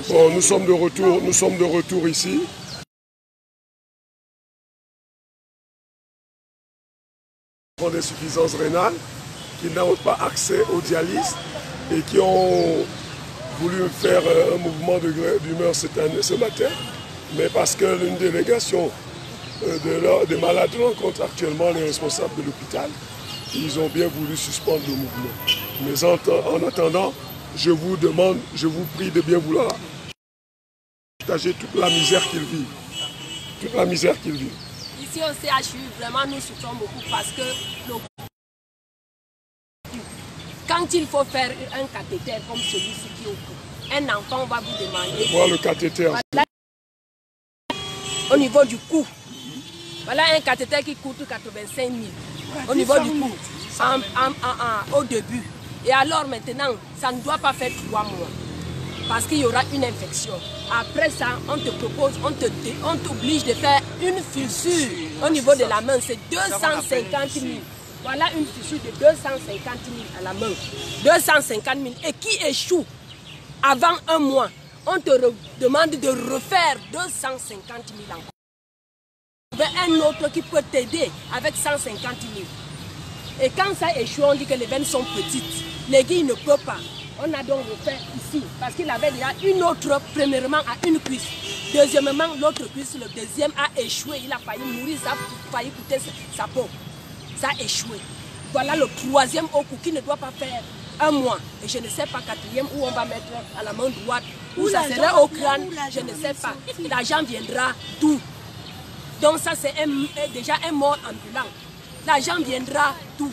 Bon, nous sommes de retour ici. Des suffisances rénales, qui n'ont pas accès aux dialyses et qui ont voulu faire un mouvement d'humeur ce matin, mais parce que l'une délégation des malades rencontre actuellement les responsables de l'hôpital, ils ont bien voulu suspendre le mouvement. Mais en attendant, je vous prie de bien vouloir partager toute la misère qu'ils vivent. Toute la misère qu'ils vivent. Ici au CHU, vraiment nous souffrons beaucoup parce que quand il faut faire un cathéter comme celui-ci qui est au cou, un enfant va vous demander... Voir le cathéter. Voilà, au niveau du cou. Voilà un cathéter qui coûte 85 000 au niveau du cou, au début. Et alors maintenant, ça ne doit pas faire 3 mois. Parce qu'il y aura une infection. Après ça, on te propose, on t'oblige de faire une fissure au niveau de la main. C'est 250 000. Voilà une fissure de 250 000 à la main. 250 000. Et qui échoue avant un mois, on te demande de refaire 250 000 encore. Un autre qui peut t'aider avec 150 000. Et quand ça échoue, on dit que les veines sont petites. L'aiguille ne peut pas. On a donc refait ici, parce qu'il avait déjà une autre, premièrement à une cuisse. Deuxièmement, l'autre cuisse, le deuxième a échoué. Il a failli mourir, ça a failli coûter sa peau. Ça a échoué. Voilà le troisième au cou qui ne doit pas faire un mois. Et je ne sais pas, quatrième, où on va mettre à la main droite, où ça serait au crâne, je ne sais pas. L'argent viendra d'où? Donc ça, c'est déjà un mort ambulant. L'argent viendra d'où?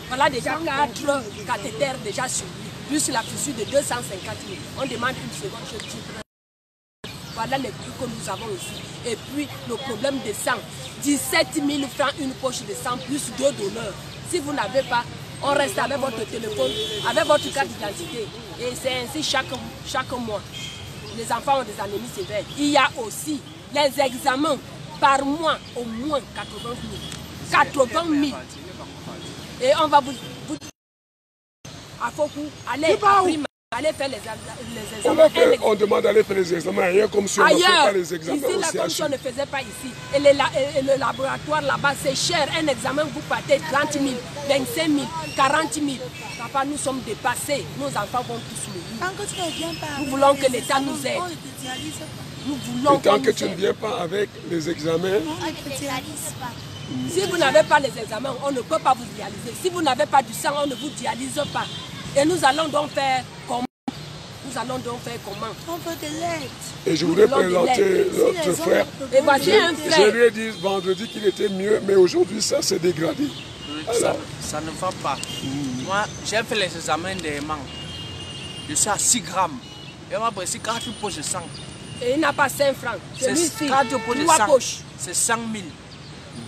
Voilà déjà 4 cathéters déjà sur lui, plus la fissure de 250 000. On demande une seconde, je dis. Voilà les coûts que nous avons ici. Et puis le problème de sang, 17 000 francs une poche de sang, plus 2 donneurs. Si vous n'avez pas, on reste avec votre téléphone, avec votre carte d'identité. Et c'est ainsi chaque mois. Les enfants ont des anémies sévères. Il y a aussi les examens par mois, au moins 80 000. 80 000. Et on va vous à Fokou, allez faire les examens. On demande d'aller faire les examens ailleurs, comme si on ne fait pas les examens ici, aussi. Comme si on ne faisait pas ici. Et le laboratoire là-bas, c'est cher. Un examen, vous partez 30 000, 25 000, 40 000. Papa, nous sommes dépassés. Nos enfants vont tous mourir. Nous voulons que l'État nous aide. Nous voulons et tant que tu ne viens pas avec les examens... Si vous n'avez pas les examens, on ne peut pas vous dialyser. Si vous n'avez pas du sang, on ne vous dialyse pas. Et nous allons donc faire comment? On veut de l'aide. Et je voudrais présenter notre frère. Et voici un frère. Je lui ai dit vendredi qu'il était mieux, mais aujourd'hui ça s'est dégradé. Alors, ça ne va pas. Moi, j'ai fait les examens des mains. Je suis à 6 grammes. Et on m'a pris 4 poches de sang. Et il n'a pas 5 francs. C'est 4 poches de sang. C'est 100 000.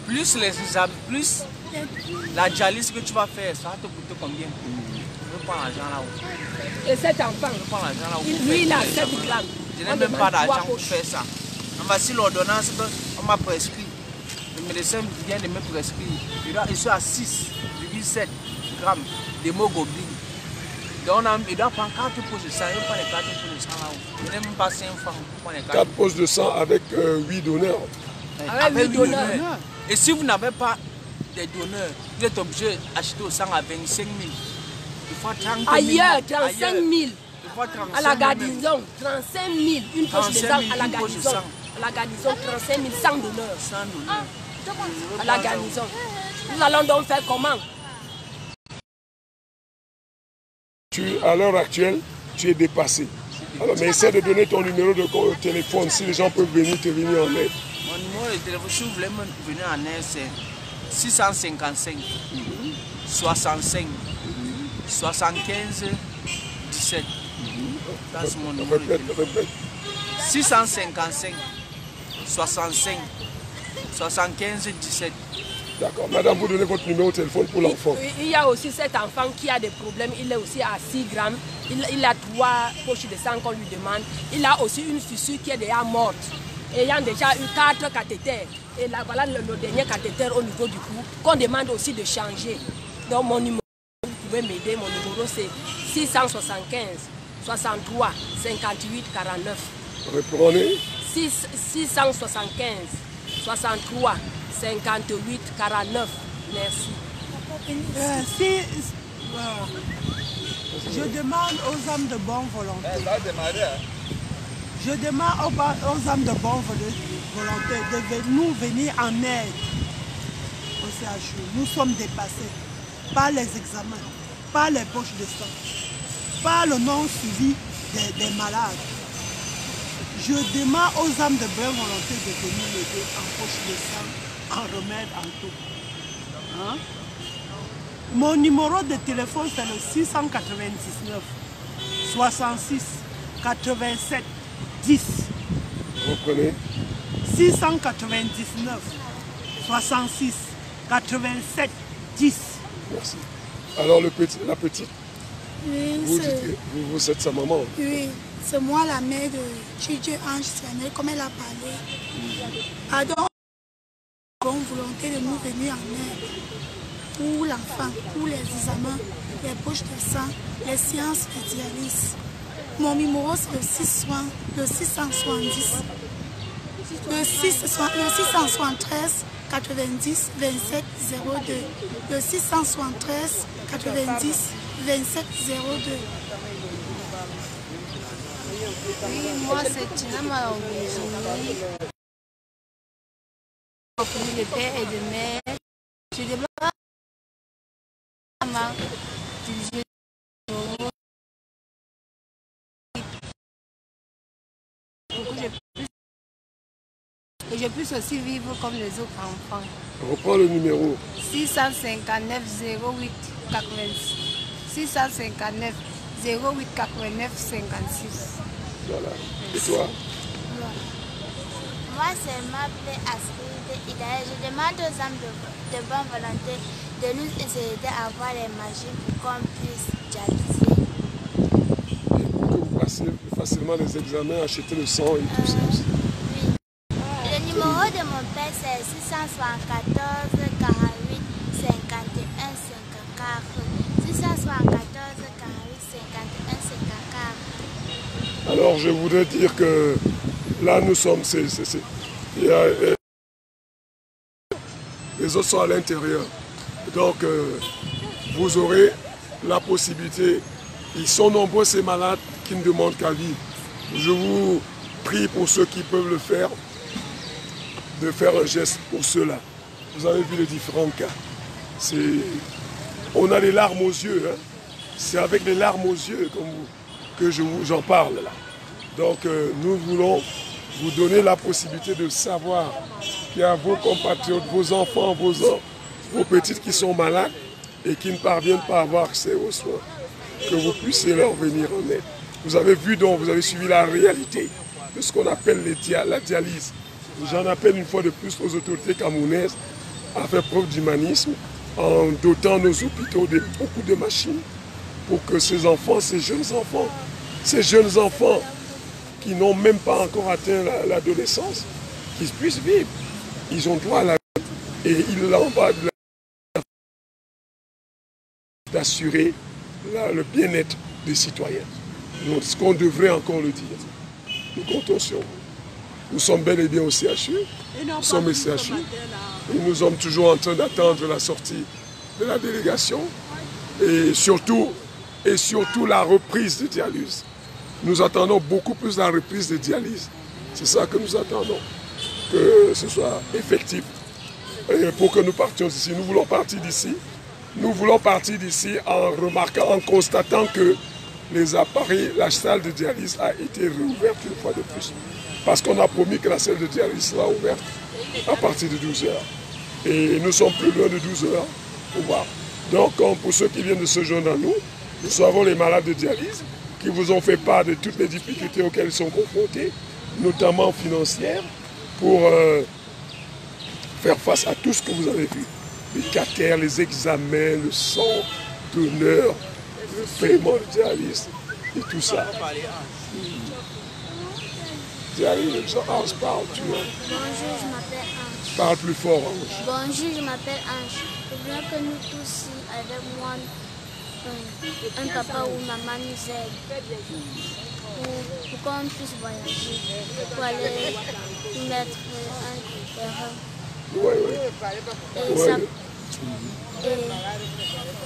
Plus les examens, plus la dialyse que tu vas faire, ça va te coûter combien? Je prends l'argent là-haut. Et cet enfant, lui il a 7 grammes. Je n'ai même pas d'argent pour faire ça. Voici l'ordonnance qu'on m'a prescrit. Le médecin vient de me prescrire. Je suis à 6,7 grammes d'hémoglobine. Donc il doit prendre 4 poches de sang. Il prend les 4 poches de sang là-haut. Je n'ai même pas 5 francs. 4 poches de sang avec 8 donneurs. Avec 8 donneurs. Et si vous n'avez pas des donneurs, vous êtes obligé d'acheter au sang à 25 000. Il faut 30 000. Ailleurs, 35 000. À la garnison, 35 000. Une poche de sang à la garnison. À la garnison, 35 000 sans donneur. À la garnison. Nous allons donc faire comment? À l'heure actuelle, tu es dépassé. Alors, mais essaie de donner ton numéro de téléphone si les gens peuvent venir te venir en aide. Mon numéro de téléphone, si vous voulez venir en aide, c'est 655 65 75 17. C'est mon numéro de téléphone. 655 65 75 17. D'accord. Madame, vous donnez votre numéro de téléphone pour l'enfant. Il y a aussi cet enfant qui a des problèmes. Il est aussi à 6 grammes. Il a 3 poches de sang qu'on lui demande. Il a aussi une fissure qui est déjà morte. Ayant déjà eu 4 cathéters. Et là, voilà le dernier cathéter au niveau du cou qu'on demande aussi de changer. Donc mon numéro, vous pouvez m'aider. Mon numéro c'est 675 63 58 49. Reprenez. 675 63 58 49. Merci. Je demande aux hommes de bonne volonté. Je demande aux hommes de bonne volonté de nous venir en aide au CHU. Nous sommes dépassés par les examens, par les poches de sang, par le non-suivi des malades. Je demande aux hommes de bonne volonté de venir m'aider en poche de sang, en remède, en tout. Hein? Mon numéro de téléphone c'est le 699 66 87 10. Reprenez. 699 66 87 10. Merci. Alors la petite, Oui, vous êtes sa maman. oui, c'est moi la mère de Chidieu Ange Svenel, comme elle a parlé. Pardon, bonne volonté de nous venir en aide pour l'enfant, pour les examens, les poches de sang, les séances de dialyse. Mon numéro c'est le 670, le 673 90 27 02, le 673 90 27 02. Oui, moi c'est Tina Malambéjini. Le père et de mère. Je demande à ma division pour que je puisse aussi vivre comme les autres enfants. Reprends le numéro. 659 08 86. 659 08 89 56. Voilà. Et toi? Moi, c'est m'appeler Astrid Idaï. Je demande aux hommes de bonne volonté de nous aider à avoir les machines pour qu'on puisse dialyser. Et pour que vous passiez facilement les examens, acheter le sang et tout ça aussi. Oui. Le numéro de mon père, c'est 674 48 51 54. 674 48 51 54. Alors je voudrais dire que là nous sommes, les autres sont à l'intérieur. Donc vous aurez la possibilité, ils sont nombreux ces malades qui ne demandent qu'à vivre. Je vous prie pour ceux qui peuvent le faire, de faire un geste pour ceux-là. Vous avez vu les différents cas. On a les larmes aux yeux. Hein. C'est avec les larmes aux yeux que j'en parle là. Donc nous voulons vous donner la possibilité de savoir qu'il y a vos compatriotes, vos enfants, vos petites qui sont malades et qui ne parviennent pas à avoir accès aux soins. Que vous puissiez leur venir en aide. Vous avez vu donc, vous avez suivi la réalité de ce qu'on appelle la dialyse. J'en appelle une fois de plus aux autorités camerounaises à faire preuve d'humanisme en dotant nos hôpitaux de beaucoup de machines pour que ces enfants, ces jeunes enfants qui n'ont même pas encore atteint l'adolescence, qu'ils puissent vivre. Ils ont droit à la vie et il en va d'assurer le bien-être des citoyens. Donc, ce qu'on devrait encore le dire. Nous comptons sur vous. Nous sommes bel et bien au CHU. Nous sommes au CHU. Et nous sommes toujours en train d'attendre la sortie de la délégation et surtout la reprise de dialyse. Nous attendons beaucoup plus la reprise de dialyse. C'est ça que nous attendons, que ce soit effectif. Et pour que nous partions d'ici, nous voulons partir d'ici. Nous voulons partir d'ici en remarquant, en constatant que les appareils, la salle de dialyse a été réouverte une fois de plus. Parce qu'on a promis que la salle de dialyse sera ouverte à partir de 12 h. Et nous sommes plus loin de 12 h pour voir. Donc, pour ceux qui viennent de se joindre à nous, nous savons les malades de dialyse qui vous ont fait part de toutes les difficultés auxquelles ils sont confrontés, notamment financières, pour faire face à tout ce que vous avez vu. Les cathéters, les examens, le sang, donneur, le paiement de dialyse et tout ça. Dialyse, Ange, parle, tu vois. Bonjour, je m'appelle Ange. Parle plus fort, Ange. Bonjour, je m'appelle Ange. Je voudrais que nous tous, avec moi, un papa ou maman nous aide pour qu'on puisse voyager, pour aller nous mettre un terrain. Oui. Et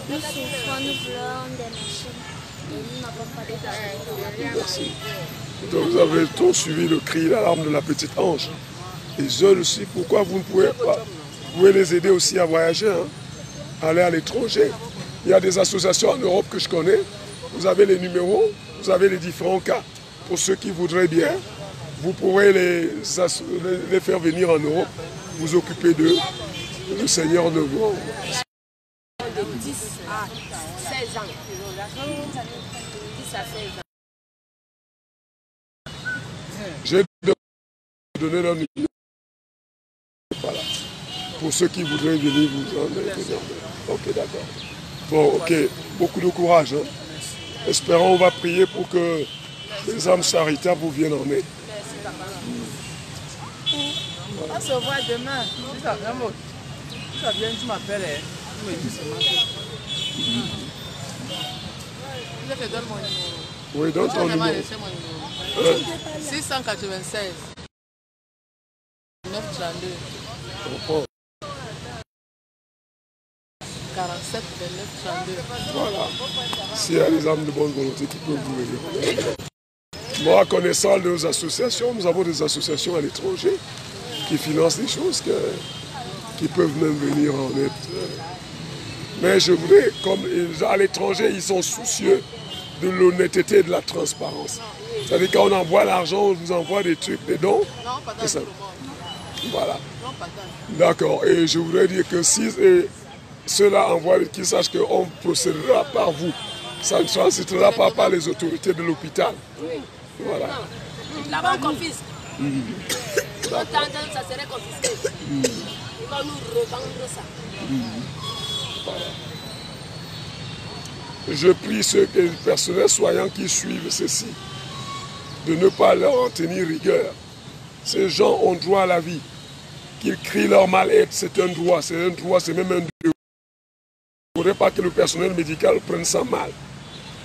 nous souffrons, nous voulons des machines et nous n'avons pas de machines. Merci. Donc vous avez tous suivi le cri, l'alarme de la petite ange. Et jeunes aussi, pourquoi vous ne pouvez pas? Vous pouvez les aider aussi à voyager, hein, aller à l'étranger. Il y a des associations en Europe que je connais. Vous avez les numéros, vous avez les différents cas. Pour ceux qui voudraient bien, vous pourrez les faire venir en Europe, vous occuper d'eux. Le Seigneur de vous. De 10 à 16 ans. 10 à 16 ans. J'ai donné leur numéro. Voilà. Pour ceux qui voudraient venir vous en venir. Ok, d'accord. Bon, ok. Beaucoup de courage. Hein. Espérons, on va prier pour que les âmes charitables vous viennent en aide. On se voit demain. Si ça vient, tu m'appelles. Tu me dis seulement que... Je te donne mon numéro. Oui, donne ton numéro. 696 932 47 29 32. Voilà. S'il y a des âmes de bonne volonté qui peuvent vous aider. Moi, connaissant nos associations, nous avons des associations à l'étranger qui financent des choses qui peuvent même venir en aide. Mais je voudrais, comme à l'étranger, ils sont soucieux de l'honnêteté et de la transparence. C'est-à-dire quand on envoie l'argent, on vous envoie des trucs, des dons. Non, pas dans tout le monde. Voilà. Non, pas dans. D'accord. Et je voudrais dire que si ceux-là envoient, qu'ils sachent qu'on procédera par vous. Ça ne transitera pas par les autorités de l'hôpital. Voilà. Là-bas, on confisque. Ça serait confisqué. Ils vont nous revendre ça. Voilà. Je prie ceux les personnels soignants qui suivent ceci de ne pas leur en tenir rigueur. Ces gens ont droit à la vie. Qu'ils crient leur mal-être, c'est un droit, c'est même un devoir. Il ne faudrait pas que le personnel médical prenne ça mal.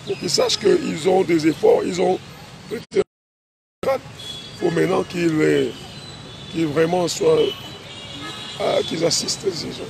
Pour qu'ils sachent qu'ils ont des efforts, ils ont... Il faut maintenant qu'ils vraiment soient... qu'ils assistent ces gens.